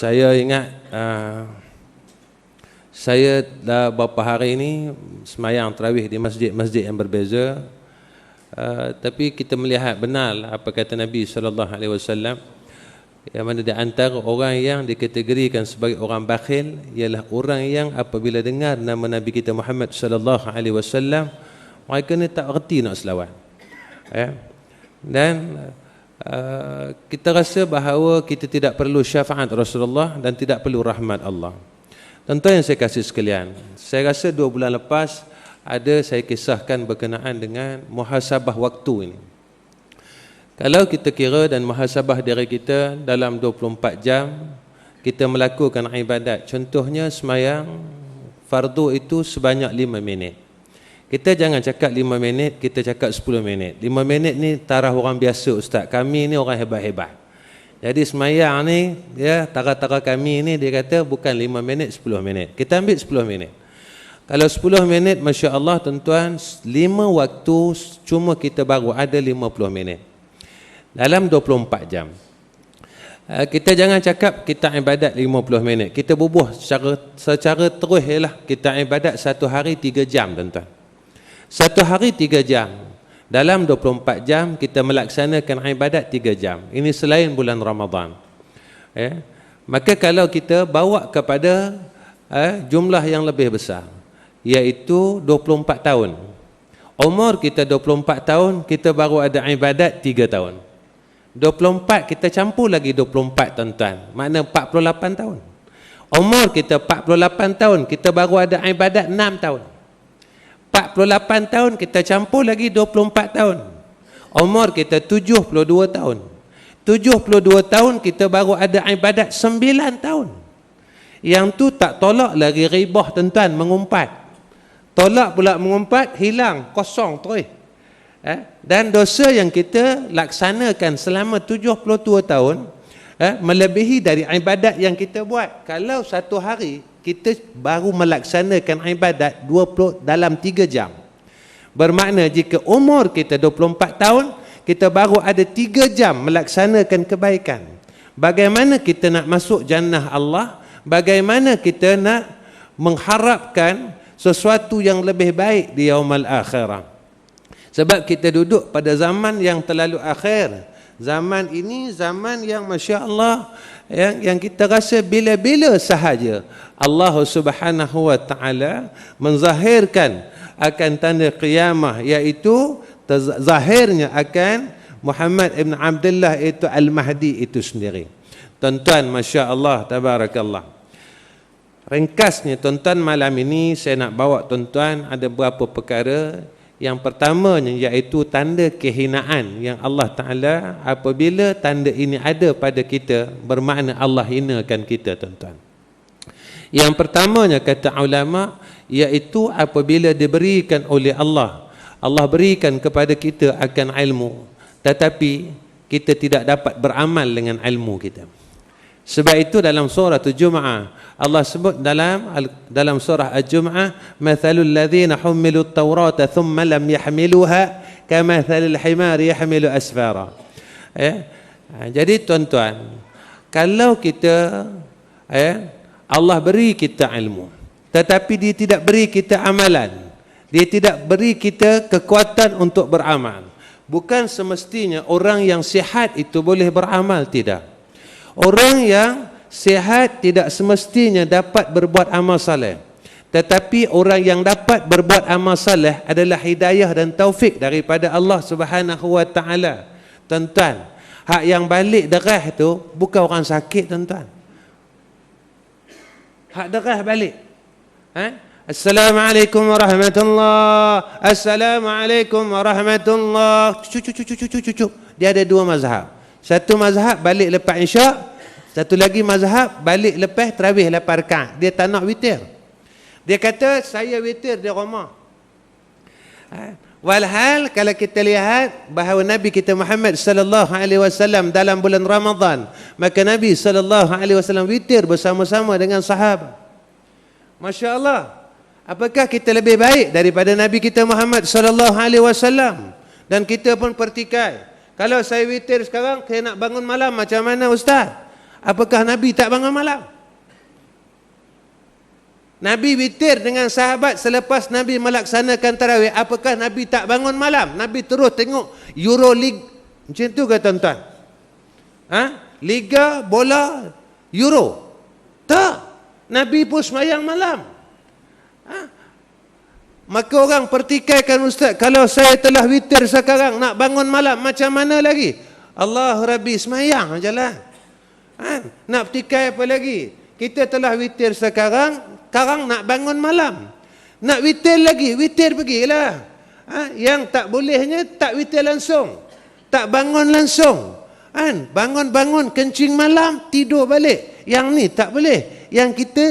Saya ingat saya dah beberapa hari ini semayang tarawih di masjid-masjid yang berbeza, tapi kita melihat benar apa kata Nabi SAW, yang mana di antara orang yang dikategorikan sebagai orang bakhil ialah orang yang apabila dengar nama Nabi kita Muhammad SAW, mereka ni tak erti nak selawat. Dan kita rasa bahawa kita tidak perlu syafaat Rasulullah dan tidak perlu rahmat Allah. Tuan-tuan yang saya kasih sekalian, saya rasa 2 bulan lepas saya kisahkan berkenaan dengan muhasabah waktu ini. Kalau kita kira dan muhasabah diri kita dalam 24 jam kita melakukan ibadat, contohnya semayang fardu itu sebanyak 5 minit. Kita jangan cakap 5 minit, kita cakap 10 minit. 5 minit ni taraf orang biasa, ustaz. Kami ni orang hebat-hebat. Jadi semayang ni, tara-tara kami ni dia kata bukan 5 minit, 10 minit. Kita ambil 10 minit. Kalau 10 minit, Masya Allah tuan-tuan, 5 waktu cuma kita baru ada 50 minit. Dalam 24 jam. Kita jangan cakap kita ibadat 50 minit. Kita bubuh secara terus ialah kita ibadat 1 hari 3 jam tuan-tuan. 1 hari 3 jam. Dalam 24 jam kita melaksanakan ibadat 3 jam. Ini selain bulan Ramadan. Maka kalau kita bawa kepada jumlah yang lebih besar, iaitu 24 tahun. Umur kita 24 tahun, kita baru ada ibadat 3 tahun. 24 kita campur lagi 24 tuan-tuan. Makna 48 tahun. Umur kita 48 tahun, kita baru ada ibadat 6 tahun. 48 tahun kita campur lagi 24 tahun. Umur kita 72 tahun. 72 tahun kita baru ada ibadat 9 tahun. Yang tu tak tolak lagi ribah tuan-tuan, mengumpat. Tolak pula mengumpat, hilang, kosong terus. Dan dosa yang kita laksanakan selama 72 tahun melebihi dari ibadat yang kita buat. Kalau 1 hari kita baru melaksanakan ibadat 20 dalam 3 jam. Bermakna jika umur kita 24 tahun, kita baru ada 3 jam melaksanakan kebaikan. Bagaimana kita nak masuk jannah Allah? Bagaimana kita nak mengharapkan sesuatu yang lebih baik di yaumul akhirah? Sebab kita duduk pada zaman yang terlalu akhir. Zaman ini zaman yang Masya Allah, yang kita rasa bila-bila sahaja Allah Subhanahu wa ta'ala menzahirkan akan tanda qiyamah, iaitu zahirnya akan Muhammad ibn Abdullah itu Al-Mahdi itu sendiri. Tuan-tuan, Masya Allah, tabarakallah. Ringkasnya tuan-tuan, malam ini saya nak bawa tuan-tuan ada beberapa perkara. Yang pertamanya iaitu tanda kehinaan yang Allah Ta'ala, apabila tanda ini ada pada kita, bermakna Allah hinakan kita tuan-tuan. Yang pertamanya kata ulama, iaitu apabila diberikan oleh Allah, Allah berikan kepada kita akan ilmu, tetapi kita tidak dapat beramal dengan ilmu kita. Sebab itu dalam surah Al-Jum'ah Allah sebut dalam surah Al-Jum'ah, mathalul ladzina humilut tawrata thumma lam yahmiluha kamathalil himari yahmilu asfara. Jadi tuan-tuan, kalau kita Allah beri kita ilmu, tetapi dia tidak beri kita amalan, dia tidak beri kita kekuatan untuk beramal. Bukan semestinya orang yang sihat itu boleh beramal, tidak. Orang yang sihat tidak semestinya dapat berbuat amal saleh. Tetapi orang yang dapat berbuat amal saleh adalah hidayah dan taufik daripada Allah Subhanahu wa ta'ala. Tuan-tuan, hak yang balik derah itu bukan orang sakit tuan-tuan. Hak derah balik. Assalamualaikum warahmatullahi. Assalamualaikum warahmatullahi. Cucuk. Dia ada 2 mazhab. Satu mazhab balik lepas isyak, satu lagi mazhab balik lepas tarawih 8 rakaat. Dia tak nak witir. Dia kata saya witir di rumah. Walhal kalau kita lihat bahawa Nabi kita Muhammad sallallahu alaihi wasallam dalam bulan Ramadan, maka Nabi sallallahu alaihi wasallam witir bersama-sama dengan sahabat. Masya-Allah. Apakah kita lebih baik daripada Nabi kita Muhammad sallallahu alaihi wasallam? Dan kita pun pertikai. Kalau saya witir sekarang, saya nak bangun malam macam mana ustaz? Apakah Nabi tak bangun malam? Nabi witir dengan sahabat selepas Nabi melaksanakan tarawih. Apakah Nabi tak bangun malam? Nabi terus tengok Euro League. Macam tu ke tuan-tuan? Liga bola Euro. Tak. Nabi pun sembahyang malam. Maka orang pertikaikan, ustaz, kalau saya telah witir sekarang, nak bangun malam macam mana lagi? Allah Rabbi, sembahyang je lah. Nak pertikai apa lagi? Kita telah witir sekarang nak bangun malam. Nak witir lagi, witir pergilah. Yang tak bolehnya tak witir langsung, tak bangun langsung. Bangun-bangun kencing malam, tidur balik. Yang ni tak boleh. Yang kita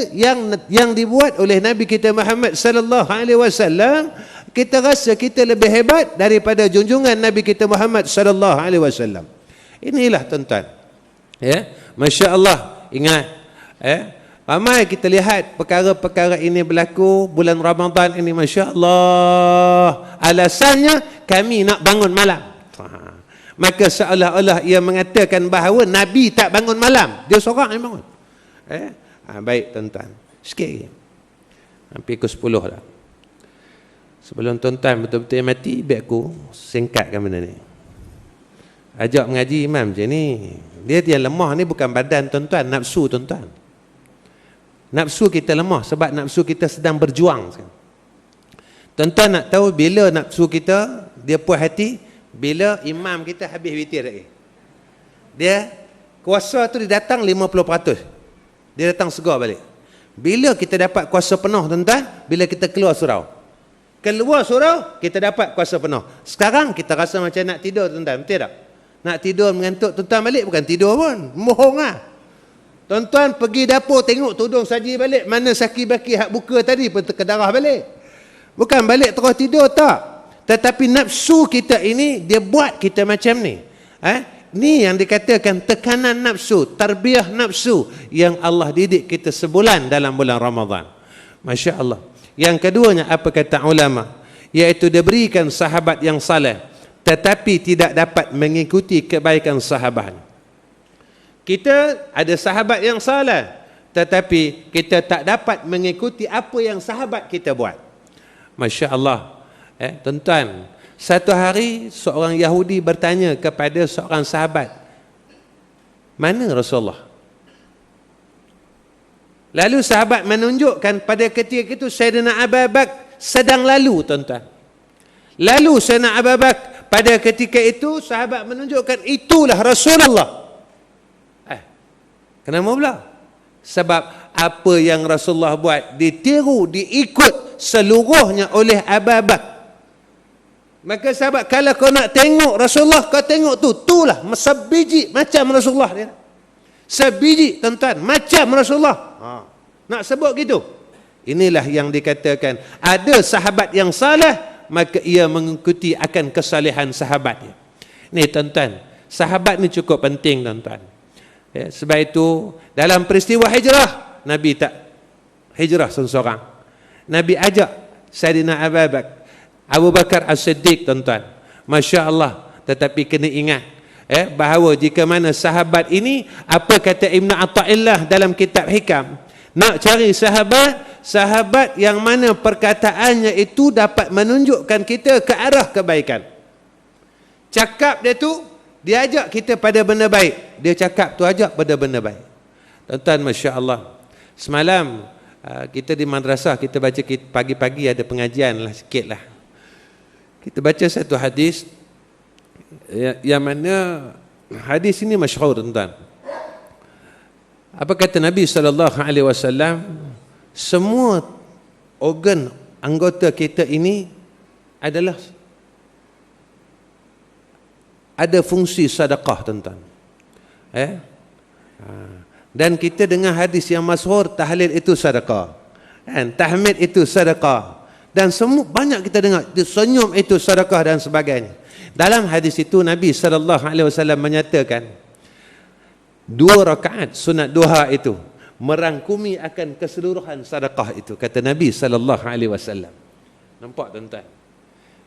yang dibuat oleh Nabi kita Muhammad sallallahu alaihi wasallam, kita rasa kita lebih hebat daripada junjungan Nabi kita Muhammad sallallahu alaihi wasallam. Inilah tuan-tuan. Ya, masya-Allah, ingat. Ramai kita lihat perkara-perkara ini berlaku bulan Ramadan ini, masya-Allah. Alasannya kami nak bangun malam. Maka seolah-olah ia mengatakan bahawa Nabi tak bangun malam, dia seorang yang bangun. Baik tuan-tuan, sikit lagi, hampir ke 10 dah. Sebelum tuan-tuan betul-betul mati, biar aku singkatkan benda ni. Ajak mengaji imam macam ni, dia yang lemah ni bukan badan tuan-tuan, nafsu tuan-tuan. Nafsu kita lemah sebab nafsu kita sedang berjuang sekarang. Tuan-tuan nak tahu bila nafsu kita dia puas hati? Bila imam kita habis witir lagi. Dia kuasa tu dia datang 50%. Dia datang segar balik. Bila kita dapat kuasa penuh tuan-tuan? Bila kita keluar surau. Keluar surau kita dapat kuasa penuh. Sekarang kita rasa macam nak tidur tuan-tuan, betul tak? Nak tidur mengantuk, tuan-tuan balik bukan tidur pun, mohong lah. Tuan-tuan pergi dapur tengok tudung saji balik, mana saki-baki hak buka tadi pun terkedarah balik. Bukan balik terus tidur, tak. Tetapi nafsu kita ini dia buat kita macam ni. Ni yang dikatakan tekanan nafsu, tarbiyah nafsu yang Allah didik kita sebulan dalam bulan Ramadan. Masya Allah. Yang keduanya apa kata ulama? Iaitu diberikan sahabat yang saleh tetapi tidak dapat mengikuti kebaikan sahabat. Kita ada sahabat yang saleh tetapi kita tak dapat mengikuti apa yang sahabat kita buat. Masya Allah. Tuan-tuan, satu hari seorang Yahudi bertanya kepada seorang sahabat, mana Rasulullah? Lalu sahabat menunjukkan pada ketika itu Sayyidina Abu Bakar sedang lalu, tuan-tuan. Lalu Sayyidina Abu Bakar pada ketika itu sahabat menunjukkan itulah Rasulullah. Kenapa pula? Sebab apa yang Rasulullah buat ditiru, diikut seluruhnya oleh Abu Bakar. Maka sahabat, kalau kau nak tengok Rasulullah, kau tengok tu, itulah sebiji macam Rasulullah dia. Sebiji tuan-tuan macam Rasulullah. Nak sebut gitu. Inilah yang dikatakan ada sahabat yang saleh, maka ia mengikuti akan kesalehan sahabatnya. Ni tuan-tuan, sahabat ni cukup penting tuan-tuan. Sebab itu dalam peristiwa hijrah, Nabi tak hijrah seorang-seorang. Nabi ajak Sayyidina Abu Bakar As-Siddiq tuan-tuan. Masya Allah. Tetapi kena ingat bahawa jika mana sahabat ini, apa kata Ibn Atta'illah dalam kitab Hikam, nak cari sahabat yang mana perkataannya itu dapat menunjukkan kita ke arah kebaikan. Cakap dia tu, dia ajak kita pada benda baik. Dia cakap tu ajak pada benda baik. Tuan-tuan, Masya Allah. Semalam kita di madrasah, kita baca pagi-pagi ada pengajian lah sikit lah. Kita baca satu hadis yang mana hadis ini masyhur tuan-tuan. Apa kata Nabi SAW? Semua organ anggota kita ini adalah ada fungsi sedekah tuan-tuan. Dan kita dengar hadis yang masyhur, tahlil itu sedekah, tahmid itu sedekah. Dan semua banyak kita dengar senyum itu sedekah dan sebagainya. Dalam hadis itu Nabi SAW menyatakan 2 rakaat sunat duha itu merangkumi akan keseluruhan sedekah itu, kata Nabi SAW. Nampak tuan-tuan?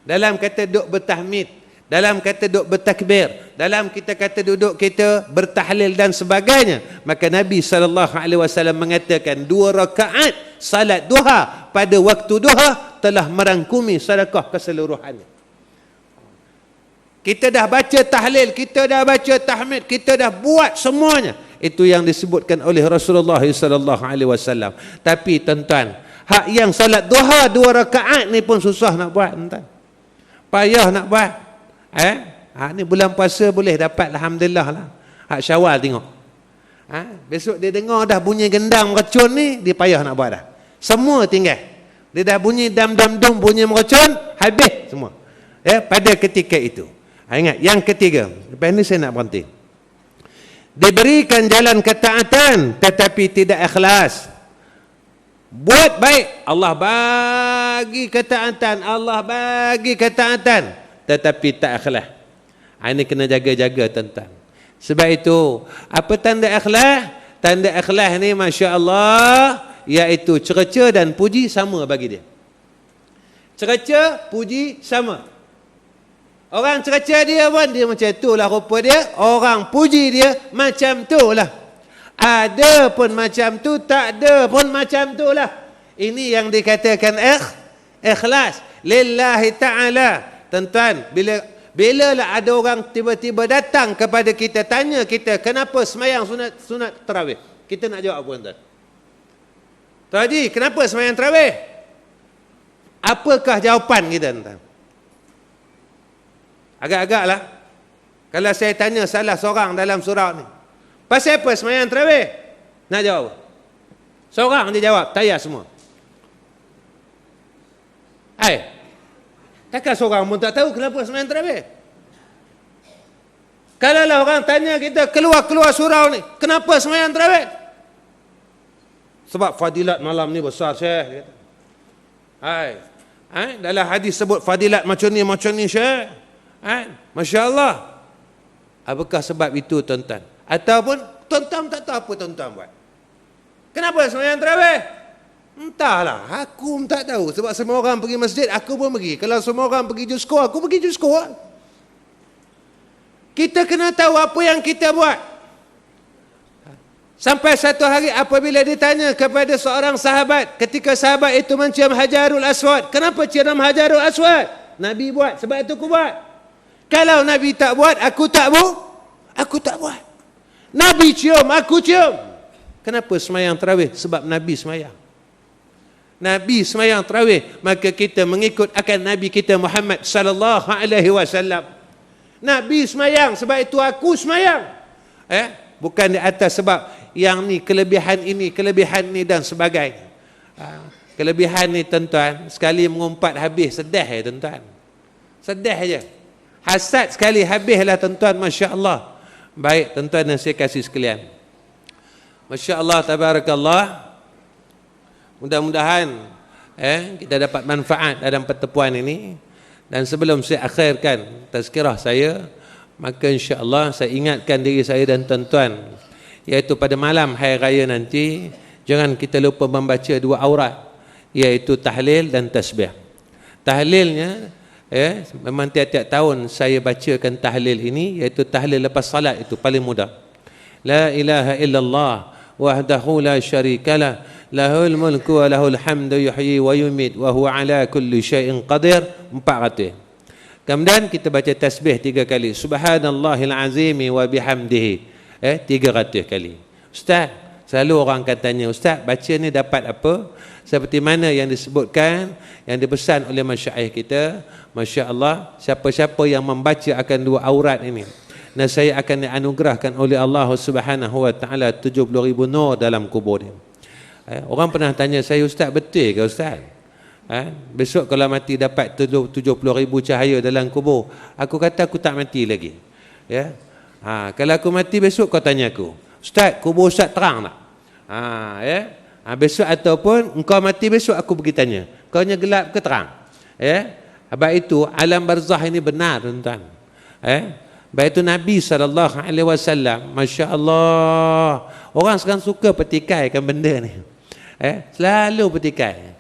Dalam kata duk bertahmid, dalam kata duduk bertakbir, dalam kita kata duduk kita bertahlil dan sebagainya, maka Nabi SAW mengatakan 2 rakaat salat duha pada waktu duha telah merangkumi sedekah keseluruhannya. Kita dah baca tahlil, kita dah baca tahmid, kita dah buat semuanya. Itu yang disebutkan oleh Rasulullah SAW. Tapi tuan-tuan, hak yang salat duha 2 rakaat ni pun susah nak buat, tuan-tuan. Payah nak buat. Ni bulan puasa boleh dapat, alhamdulillah lah. Hak Syawal tengok. Besok dia dengar dah bunyi gendang meracun ni, dia payah nak buat dah. Semua tinggal. Dia dah bunyi dam-dam-dum, bunyi meracun, habis semua. Pada ketika itu. Ingat, yang ketiga, lepas ni saya nak berhenti. Diberikan jalan ketaatan tetapi tidak ikhlas. Buat baik, Allah bagi ketaatan, Allah bagi ketaatan, tetapi tak ikhlas. Ini kena jaga-jaga, tuan-tuan. Sebab itu, apa tanda ikhlas? Tanda ikhlas ni, Masya Allah, iaitu cerca dan puji sama bagi dia. Cerca, puji sama. Orang cerca dia pun, dia macam itulah rupa dia. Orang puji dia, macam itulah. Ada pun macam tu, tak ada pun macam itulah. Ini yang dikatakan ikhlas. Lillahi ta'ala. Tuan-tuan, bila lah ada orang tiba-tiba datang kepada kita, tanya kita, kenapa semayang sunat tarawih? Kita nak jawab apa, tuan-tuan? Tuan Haji, kenapa semayang tarawih? Apakah jawapan kita, tuan-tuan? Agak-agak lah. Kalau saya tanya salah seorang dalam surau ni, pasal apa semayang tarawih? Nak jawab? Seorang dia jawab, tayar semua. Takkan seorang pun tak tahu kenapa semayang tarawih? Kalau lah orang tanya kita, keluar surau ni, kenapa semayang tarawih? Sebab fadilat malam ni besar, Syekh. Dalam hadis sebut fadilat macam ni, Syekh. Masya Allah. Apakah sebab itu, tuan-tuan? Ataupun tuan-tuan tak tahu apa tuan-tuan buat. Kenapa semayang tarawih? Entahlah, aku tak tahu. Sebab semua orang pergi masjid, aku pun pergi. Kalau semua orang pergi jusko, aku pergi jusko. Kita kena tahu apa yang kita buat. Sampai satu hari apabila ditanya kepada seorang sahabat, ketika sahabat itu mencium Hajarul Aswad, kenapa cium Hajarul Aswad? Nabi buat, sebab itu aku buat. Kalau Nabi tak buat, aku tak buat. Nabi cium, aku cium. Kenapa semayang tarawih? Sebab Nabi semayang. Nabi semayang tarawih, maka kita mengikut akan Nabi kita Muhammad sallallahu alaihi wasallam. Nabi semayang, sebab itu aku semayang. Bukan di atas sebab yang ni, kelebihan ini dan sebagainya. Kelebihan ni, tuan-tuan, sekali mengumpat habis, sedih ya, tuan-tuan. Sedih aja. Hasad sekali habislah, tuan-tuan. Masya Allah. Baik, tuan-tuan dan saya kasih sekalian, Masya Allah, tabarakallah. Mudah-mudahan kita dapat manfaat dalam pertemuan ini. Dan sebelum saya akhirkan tazkirah saya, maka insya Allah saya ingatkan diri saya dan tuan-tuan, iaitu pada malam hari raya nanti, jangan kita lupa membaca 2 aurat, iaitu tahlil dan tasbih. Tahlilnya, memang tiap-tiap tahun saya bacakan tahlil ini, iaitu tahlil lepas salat, itu paling mudah. La ilaha illallah wahdahu la syarikalah, lahul mulku wa lahul hamdu yuhyi wa yumit wa huwa ala kulli syai'in qadir, 400. Kemudian kita baca tasbih 3 kali, subhanallahil azimi wa bihamdihi 300 kali. Ustaz, selalu orang akan tanya, Ustaz, baca ni dapat apa? Seperti mana yang disebutkan, yang dipesan oleh masyayikh kita, Masya Allah, siapa-siapa yang membaca akan 2 aurat ini, dan saya akan dianugerahkan oleh Allah Subhanahu wa taala 70,000 nur dalam kubur dia. Orang pernah tanya saya, Ustaz, betul ke Ustaz? Besok kalau mati dapat 70,000 cahaya dalam kubur? Aku kata aku tak mati lagi. Kalau aku mati besok kau tanya aku, Ustaz, kubur Ustaz terang tak? Besok ataupun engkau mati besok aku pergi tanya, kau nya gelap ke terang? Sebab itu alam barzah ini benar, tuan-tuan. Sebab itu Nabi SAW, Masya Allah, orang sekarang suka petikaikan benda ni. Selalu petikai.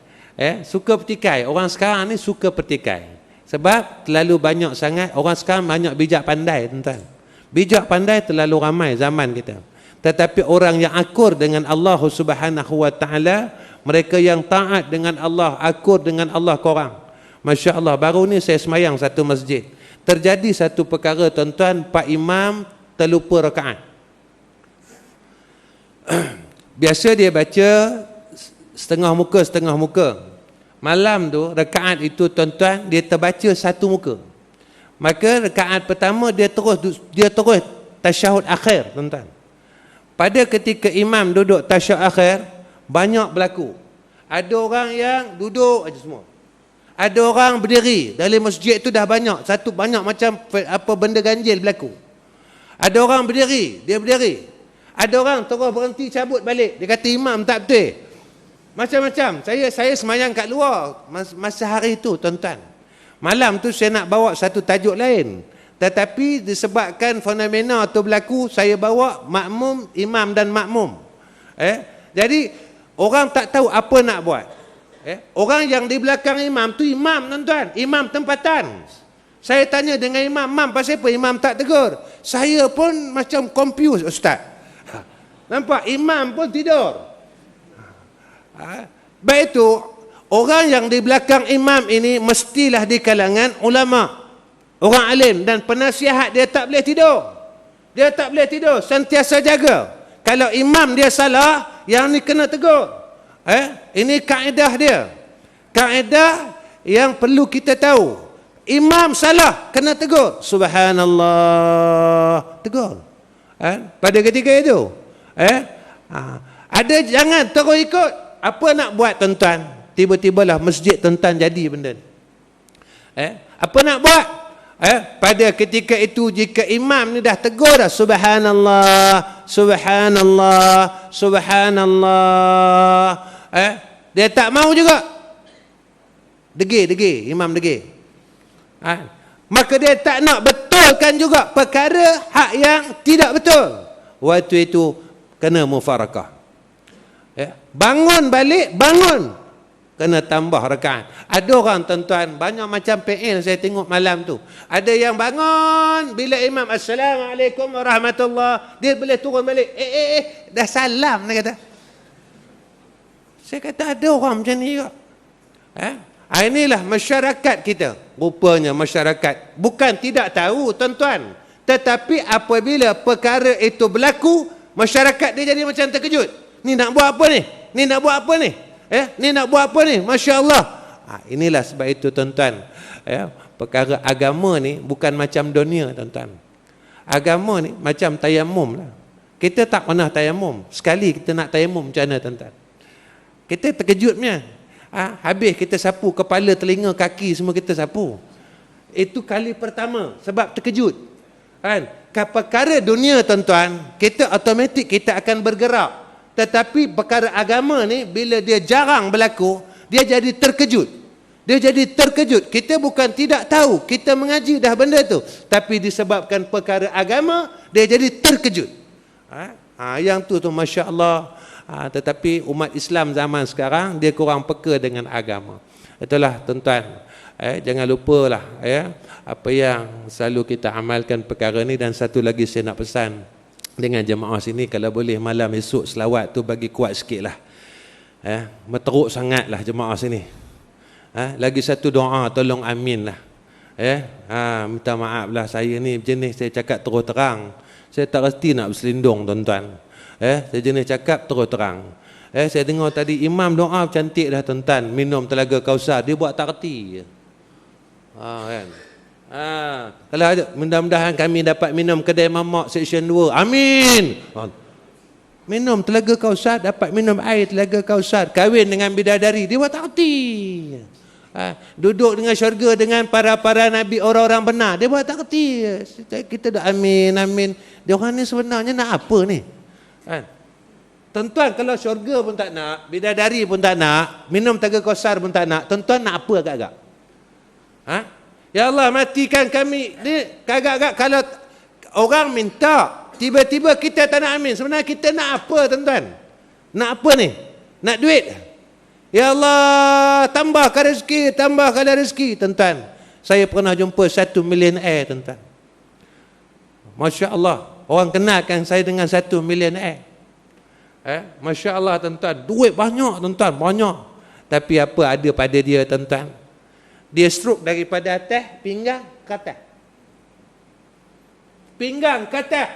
Suka petikai. Orang sekarang ni suka petikai. Sebab terlalu banyak sangat, orang sekarang banyak bijak pandai, tuan-tuan. Bijak pandai terlalu ramai zaman kita. Tetapi orang yang akur dengan Allah Subhanahu wa taala, mereka yang taat dengan Allah, akur dengan Allah korang. Masya Allah, baru ni saya semayang satu masjid. Terjadi satu perkara, tuan-tuan, Pak Imam terlupa rakaat. Biasa dia baca setengah muka. Malam tu rakaat itu, tuan-tuan, dia terbaca satu muka. Maka rakaat pertama dia terus tasyahud akhir, tuan-tuan. Pada ketika imam duduk tasyahud akhir, banyak berlaku. Ada orang yang duduk aja semua. Ada orang berdiri. Dalam masjid tu dah banyak, banyak macam apa benda ganjil berlaku. Ada orang berdiri, dia berdiri. Ada orang terus berhenti cabut balik. Dia kata imam tak betul. Macam-macam. Saya semayang kat luar masa hari itu, tuan-tuan. Malam tu saya nak bawa satu tajuk lain. Tetapi disebabkan fenomena tu berlaku, saya bawa makmum, imam dan makmum. Jadi orang tak tahu apa nak buat. Orang yang di belakang imam tu imam, tuan-tuan. Imam tempatan. Saya tanya dengan imam, pasal apa imam tak tegur? Saya pun macam confused, ustaz. Nampak imam pun tidur. Baik itu, orang yang di belakang imam ini mestilah di kalangan ulama, orang alim dan penasihat. Dia tak boleh tidur, sentiasa jaga. Kalau imam dia salah, yang ni kena tegur. Ini kaedah dia, kaedah yang perlu kita tahu. Imam salah, kena tegur, subhanallah, tegur. Pada ketika itu ada, jangan terus ikut. Apa nak buat, tuan-tuan? Tiba-tibalah masjid, tuan-tuan, jadi benda ni. Apa nak buat? Pada ketika itu, jika imam ni dah tegur dah, subhanallah, subhanallah, subhanallah, dia tak mau juga. Degil, imam degil. Maka dia tak nak betulkan juga perkara hak yang tidak betul. Waktu itu kena mufarakah. Bangun balik, kena tambah rakaat. Ada orang, tuan-tuan, banyak macam PL saya tengok malam tu. Ada yang bangun bila imam assalamualaikum warahmatullah, dia boleh turun balik. Dah salam, dia kata. Saya kata ada orang macam ni juga. Inilah masyarakat kita. Rupanya masyarakat bukan tidak tahu, tuan-tuan, tetapi apabila perkara itu berlaku, masyarakat dia jadi macam terkejut. Ni nak buat apa ni? Ni nak buat apa ni? Ni nak buat apa ni? Masya Allah. Inilah sebab itu, tuan-tuan, perkara agama ni bukan macam dunia, tuan-tuan. Agama ni macam tayamum lah. Kita tak pernah tayamum. Sekali kita nak tayamum, macam mana, tuan-tuan? Kita terkejutnya. Habis kita sapu kepala, telinga, kaki, semua kita sapu. Itu kali pertama, sebab terkejut. Perkara dunia, tuan-tuan, kita automatik kita akan bergerak. Tetapi perkara agama ni, bila dia jarang berlaku, dia jadi terkejut. Kita bukan tidak tahu, kita mengaji dah benda tu, tapi disebabkan perkara agama, dia jadi terkejut. Yang tu Masya Allah. Tetapi umat Islam zaman sekarang, dia kurang peka dengan agama. Itulah, tuan-tuan, jangan lupalah apa yang selalu kita amalkan perkara ni. Dan satu lagi saya nak pesan dengan jemaah sini, kalau boleh malam esok selawat tu bagi kuat sikit lah. Meteruk sangat lah jemaah sini. Lagi satu doa, tolong amin lah. Minta maaf lah, saya ni jenis saya cakap terus terang. Saya tak reti nak berselindung, tuan-tuan. Saya jenis cakap terus terang. Saya dengar tadi imam doa cantik dah, tuan-tuan. Minum telaga Kausar, dia buat tak reti. Kan? Kalau ada, mudah-mudahan kami dapat minum kedai mamak section 2. Amin. Minum telaga Kausar, dapat minum air telaga Kausar, kahwin dengan bidadari, dia buat tak reti. Duduk dengan syurga dengan para nabi, orang-orang benar, dia buat tak reti. Kita dah amin. Dia orang ni sebenarnya nak apa ni? Tuan-tuan, kalau syurga pun tak nak, bidadari pun tak nak, minum telaga Kausar pun tak nak, tuan-tuan nak apa agak-agak? Ya Allah, matikan kami. Ni agak-agak kalau orang minta, tiba-tiba kita tak nak amin. Sebenarnya kita nak apa, tuan-tuan? Nak apa ni? Nak duit? Ya Allah, tambahkan rezeki, tuan-tuan. Saya pernah jumpa 1 millionaire, tuan-tuan. Masya Allah, orang kenalkan saya dengan 1 millionaire. Masya Allah, tuan-tuan, duit banyak, tuan-tuan, banyak. Tapi apa ada pada dia, tuan-tuan? Dia stroke daripada atas pinggang ke atas. Pinggang ke atas.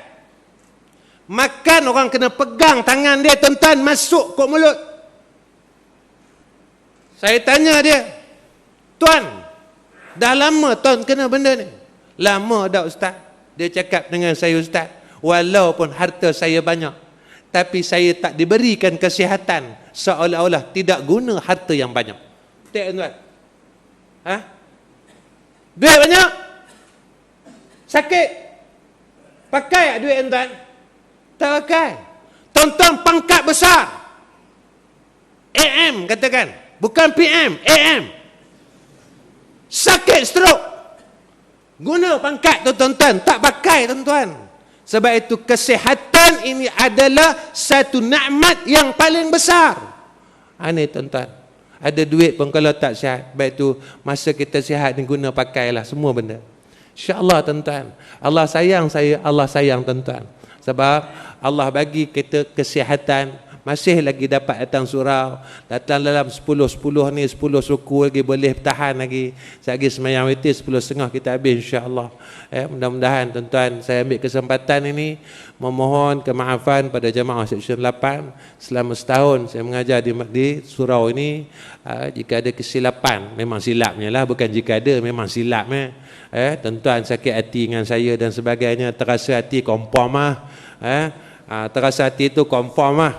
Makan orang kena pegang tangan dia, tuan-tuan, masuk ke mulut. Saya tanya dia, tuan, dah lama tuan kena benda ni? Lama dah ustaz. Dia cakap dengan saya, ustaz, walaupun harta saya banyak, tapi saya tak diberikan kesihatan, seolah-olah tidak guna harta yang banyak. Tak, tuan? Duit banyak? Sakit? Pakai tak duit, tuan? Tak pakai. Tuan-tuan pangkat besar, AM katakan, bukan PM, AM. Sakit stroke, guna pangkat tu, tuan-tuan, tak pakai, tuan-tuan. Sebab itu kesihatan ini adalah satu nikmat yang paling besar. Ini, tuan-tuan, ada duit pun kalau tak sihat. Baik tu masa kita sihat ni guna pakailah semua benda. InsyaAllah, tuan-tuan, Allah sayang saya, Allah sayang tuan-tuan. Sebab Allah bagi kita kesihatan, masih lagi dapat datang surau, datang dalam 10 ni, 10 suku lagi boleh tahan lagi. Lagi semayang witir 10.30 kita habis, insya-Allah. Mudah-mudahan, tuan-tuan, saya ambil kesempatan ini memohon kemaafan pada jemaah Seksyen 8. Selama setahun saya mengajar di surau ini, jika ada kesilapan, memang silapnya lah, bukan jika ada, memang silapnya. Tuan-tuan sakit hati dengan saya dan sebagainya, terasa hati confirm lah. Terasa hati itu confirm lah.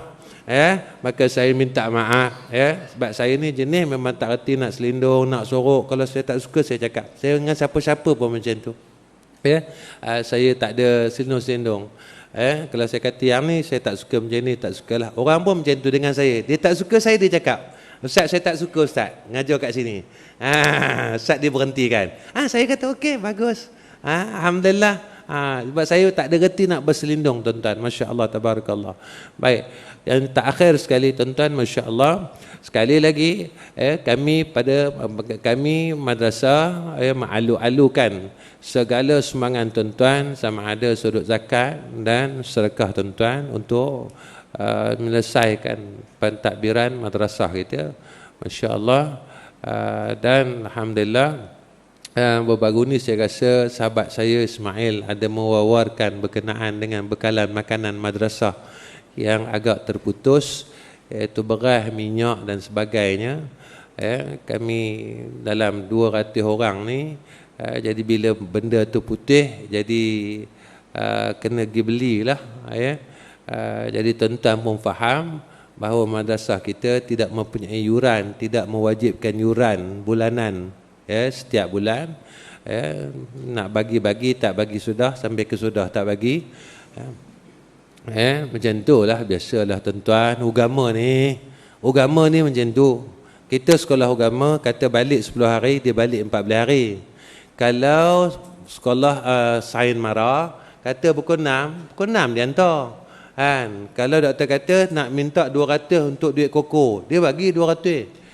Maka saya minta maaf, sebab saya ni jenis memang tak reti nak selindung, nak sorok. Kalau saya tak suka, saya cakap. Saya dengan siapa-siapa pun macam tu. Saya tak ada selindung-selindung. Kalau saya kata yang ni saya tak suka macam ni, tak sukalah. Orang pun macam tu dengan saya. Dia tak suka saya, dia cakap, ustaz, saya tak suka ustaz ngajar kat sini. Ustaz dia berhentikan. Saya kata okey, bagus. Alhamdulillah. Sebab saya tak ada reti nak berselindung, tuan-tuan. Masya Allah, tabarakallah. Baik, yang terakhir sekali, tuan-tuan, Masya Allah, sekali lagi kami madrasah mengalu-alukan segala sumbangan tuan-tuan, sama ada sudut zakat dan sedekah, tuan-tuan, untuk menyelesaikan pentadbiran madrasah kita. Masya Allah. Dan Alhamdulillah, baru ni saya rasa sahabat saya Ismail ada mewawarkan berkenaan dengan bekalan makanan madrasah yang agak terputus, iaitu beras, minyak dan sebagainya. Kami dalam 200 orang ni, jadi bila benda tu putih, jadi kena pergi belilah. Jadi tuan-tuan pun faham bahawa madrasah kita tidak mempunyai yuran, tidak mewajibkan yuran bulanan. Setiap bulan, nak bagi-bagi, tak bagi sudah, sampai ke sudah tak bagi. Macam tu lah, biasalah tuan-tuan. Agama ni macam tu. Kita sekolah agama, kata balik 10 hari, dia balik 14 hari. Kalau sekolah sains mara, kata pukul 6 dia hantar. Kalau doktor kata nak minta 200 untuk duit koko, dia bagi 200.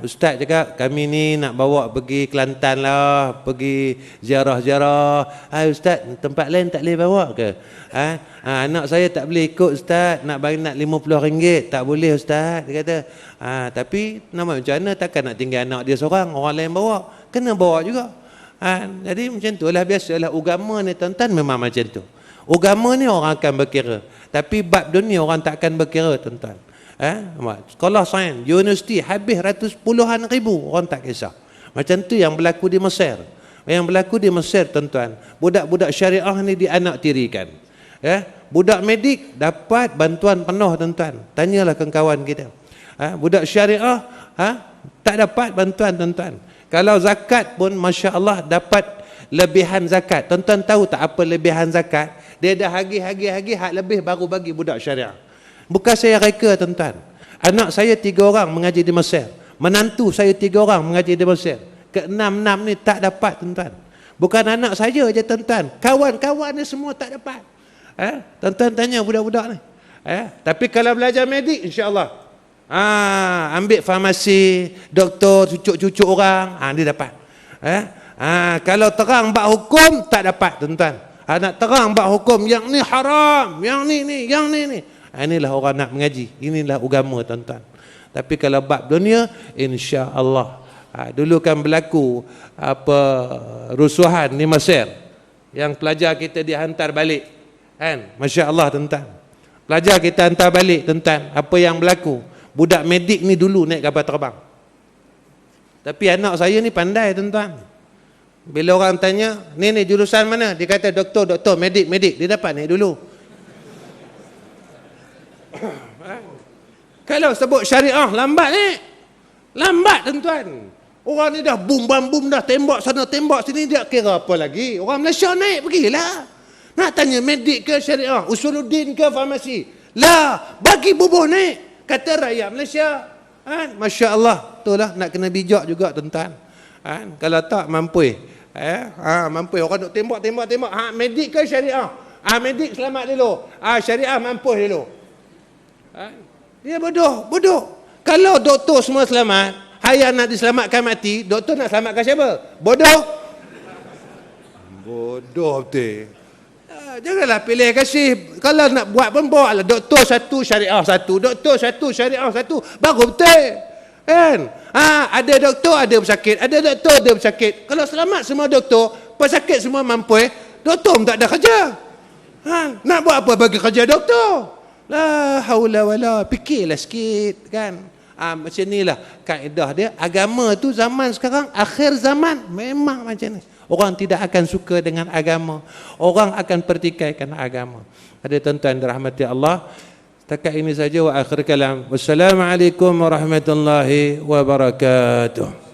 Ustaz cakap, kami ni nak bawa pergi Kelantan lah, pergi ziarah-ziarah. Ustaz, tempat lain tak boleh bawa ke? Anak saya tak boleh ikut ustaz, nak bagi nak RM50. Tak boleh ustaz, dia kata. Tapi nama macam mana, takkan nak tinggal anak dia seorang, orang lain bawa, kena bawa juga. Jadi macam tu lah, biasalah agama ni, tuan-tuan, memang macam tu. Agama ni orang akan berkira, tapi bab dunia orang tak akan berkira, tuan-tuan. Sekolah sains, universiti, habis ratus puluhan ribu, orang tak kisah. Macam tu yang berlaku di Mesir. Yang berlaku di Mesir, tuan-tuan, budak-budak syariah ni dianaktirikan. Budak medik dapat bantuan penuh, tuan-tuan. Tanyalah kawan kita. Budak syariah tak dapat bantuan, tuan-tuan. Kalau zakat pun, Masya Allah, dapat lebihan zakat. Tuan-tuan tahu tak apa lebihan zakat? Dia dah hagi, hak lebih baru bagi budak syariah. Bukan saya reka, tuan-tuan. Anak saya 3 orang mengaji di Mesir. Menantu saya 3 orang mengaji di Mesir. Ke-6 ni tak dapat, tuan-tuan. Bukan anak saya je, tuan-tuan. Kawan-kawan ni semua tak dapat. Tuan-tuan tanya budak-budak ni. Tapi kalau belajar medik, insya-Allah. Ambil farmasi, doktor, cucuk-cucuk orang, dia dapat. Kalau terang bab hukum tak dapat tuan-tuan. Nak terang bab hukum yang ni haram, yang ni, yang ni. Inilah orang nak mengaji. Inilah agama tuan-tuan. Tapi kalau bab dunia, insya-Allah. Dulu kan berlaku rusuhan di Mesir. Yang pelajar kita dihantar balik. Kan? Masya-Allah tuan-tuan. Pelajar kita hantar balik tuan-tuan. Apa yang berlaku? Budak medik ni dulu naik kapal terbang. Tapi anak saya ni pandai tuan-tuan. Bila orang tanya, ni jurusan mana? Dia kata doktor, medik. Dia dapat naik dulu. Kalau sebut syariah, lambat ni. Lambat tuan-tuan. Orang ni dah boom dah, tembak sana, tembak sini, dia kira apa lagi? Orang Malaysia naik, pergilah. Nak tanya medik ke syariah, usuluddin ke farmasi? Lah, bagi bubuh naik. Kata rakyat Malaysia. Masya Allah. Itulah nak kena bijak juga tuan-tuan. Kalau tak, mampu. Mampu. Orang duk tembak. Medik ke syariah? Medik selamat dulu. Syariah mampu dulu. Dia bodoh. Kalau doktor semua selamat, hayat nak diselamatkan mati, doktor nak selamatkan siapa? Bodoh betul. Janganlah pilih kasih. Kalau nak buat pun bawa lah doktor satu, syariah satu, doktor satu, syariah satu, baru betul. Kan? Ada doktor ada pesakit, ada doktor ada pesakit. Kalau selamat semua doktor, pesakit semua mampu, doktor pun tak ada kerja. Nak buat apa bagi kerja doktor? La haula wala, fikirlah sikit kan. Macam inilah kaedah dia. Agama tu zaman sekarang, akhir zaman memang macam ni. Orang tidak akan suka dengan agama. Orang akan pertikaikan agama. Ada tuan-tuan dirahmati Allah. Setakat ini saja wa akhir kalam. Wassalamualaikum warahmatullahi wabarakatuh.